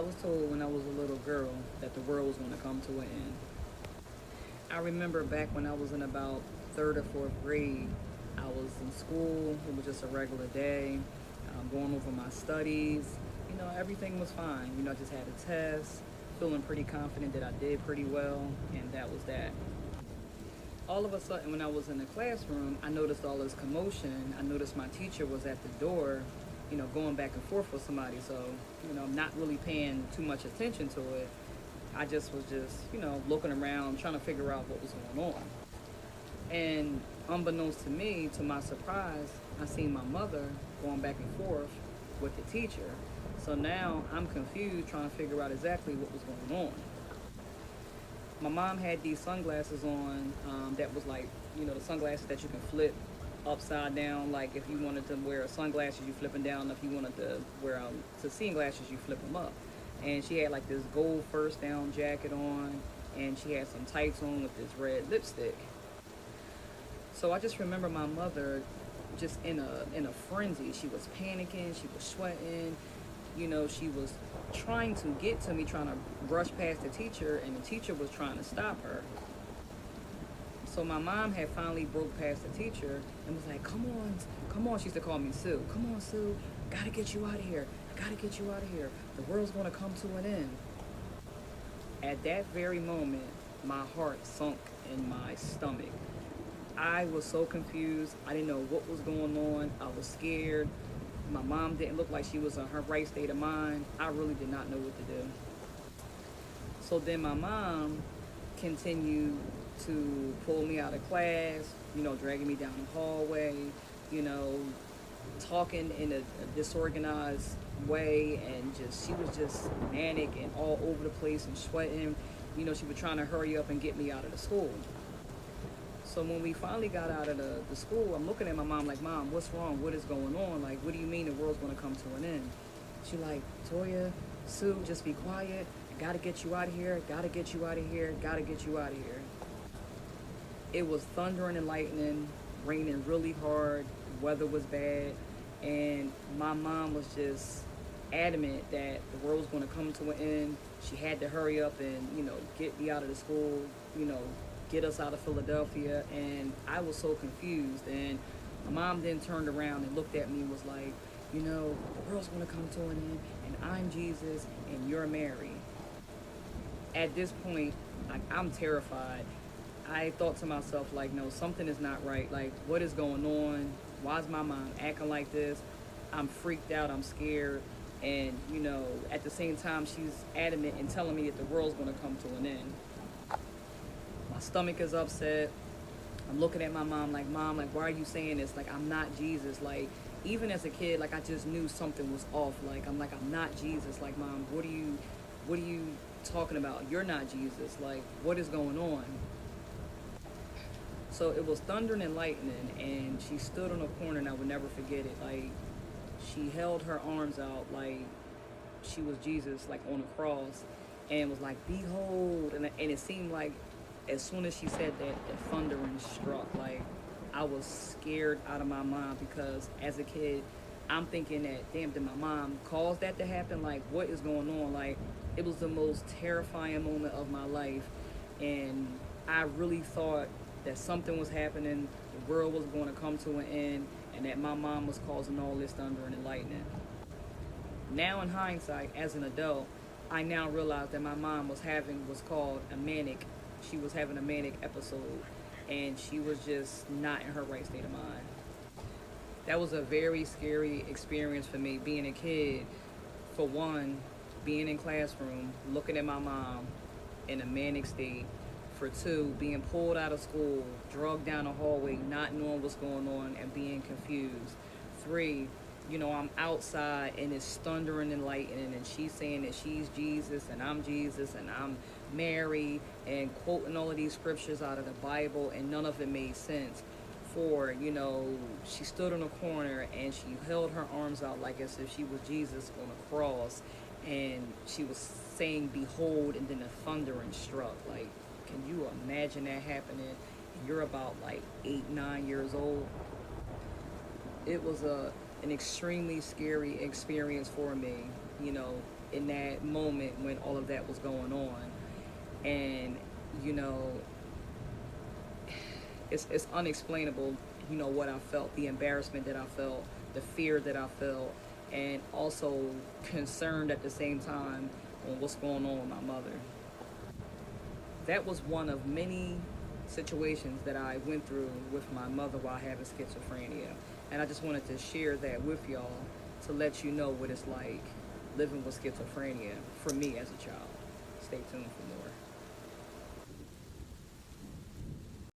was told when I was a little girl that the world was going to come to an end. I remember back when I was in about third or fourth grade, I was in school. It was just a regular day, going over my studies. Everything was fine. I just had a test, feeling pretty confident that I did pretty well, and that was that. All of a sudden, when I was in the classroom, I noticed all this commotion. I noticed my teacher was at the door, going back and forth with somebody. So, I'm not really paying too much attention to it. I just was looking around, trying to figure out what was going on. And unbeknownst to me, to my surprise, I seen my mother going back and forth with the teacher. So now I'm confused, trying to figure out exactly what was going on. My mom had these sunglasses on, that was like, the sunglasses that you can flip upside down. Like if you wanted to wear sunglasses, you flip them down. If you wanted to wear to seeing glasses, you flip them up. And she had like this gold first down jacket on, and she had some tights on with this red lipstick. So I just remember my mother just in a frenzy. She was panicking, she was sweating. She was trying to get to me, trying to brush past the teacher, and the teacher was trying to stop her. So my mom had finally broke past the teacher and was like, come on, come on. She used to call me Sue. Come on, Sue. Gotta get you out of here. Gotta get you out of here. The world's gonna come to an end. At that very moment, my heart sunk in my stomach. I was so confused. I didn't know what was going on. I was scared. My mom didn't look like she was in her right state of mind. I really did not know what to do. So then my mom continued to pull me out of class, dragging me down the hallway, you know, talking in a disorganized way, and she was just manic and all over the place and sweating. She was trying to hurry up and get me out of the school. So when we finally got out of the school, I'm looking at my mom like, Mom, what's wrong? What is going on? Like, what do you mean the world's going to come to an end? She like, Toya, Sue, just be quiet. I got to get you out of here. Got to get you out of here. Got to get you out of here. It was thundering and lightning, raining really hard. The weather was bad. And my mom was just adamant that the world was going to come to an end. She had to hurry up and, get me out of the school, get us out of Philadelphia. And I was so confused. And my mom then turned around and looked at me and was like, the world's going to come to an end, and I'm Jesus and you're Mary. At this point, I'm terrified. I thought to myself, like, no, something is not right. Like, what is going on? Why is my mom acting like this? I'm freaked out. I'm scared. And, at the same time, she's adamant and telling me that the world's going to come to an end. My stomach is upset. I'm looking at my mom, like, why are you saying this? Like, I'm not Jesus. Like, even as a kid, like, I just knew something was off. Like, I'm not Jesus. Like, Mom, what are you talking about? You're not Jesus. Like, what is going on? So it was thundering and lightning, and she stood on a corner, and I would never forget it. Like, she held her arms out like she was Jesus, like on a cross, and was like, behold. And it seemed like as soon as she said that, the thundering struck. Like, I was scared out of my mind, because as a kid, I'm thinking that, damn, did my mom cause that to happen? Like, what is going on? Like, it was the most terrifying moment of my life, and I really thought that something was happening, the world was going to come to an end, and that my mom was causing all this thunder and lightning. Now in hindsight, as an adult, I now realize that my mom was called a manic. She was having a manic episode, and she was just not in her right state of mind. That was a very scary experience for me, being a kid. For one, being in classroom, looking at my mom in a manic state. For two, being pulled out of school, drugged down a hallway, not knowing what's going on and being confused. Three, I'm outside and it's thundering and lightning, and she's saying that she's Jesus and I'm Mary, and quoting all of these scriptures out of the Bible, and none of it made sense. Four, she stood on a corner and she held her arms out like as if she was Jesus on a cross, and she was saying, behold, and then the thundering struck. Like, can you imagine that happening? You're about like 8, 9 years old. It was an extremely scary experience for me. in that moment when all of that was going on. And, you know, it's unexplainable, you know, what I felt, the embarrassment that I felt, the fear that I felt, and also concerned at the same time on what's going on with my mother. That was one of many situations that I went through with my mother while having schizophrenia. And I just wanted to share that with y'all to let you know what it's like living with schizophrenia for me as a child. Stay tuned for more.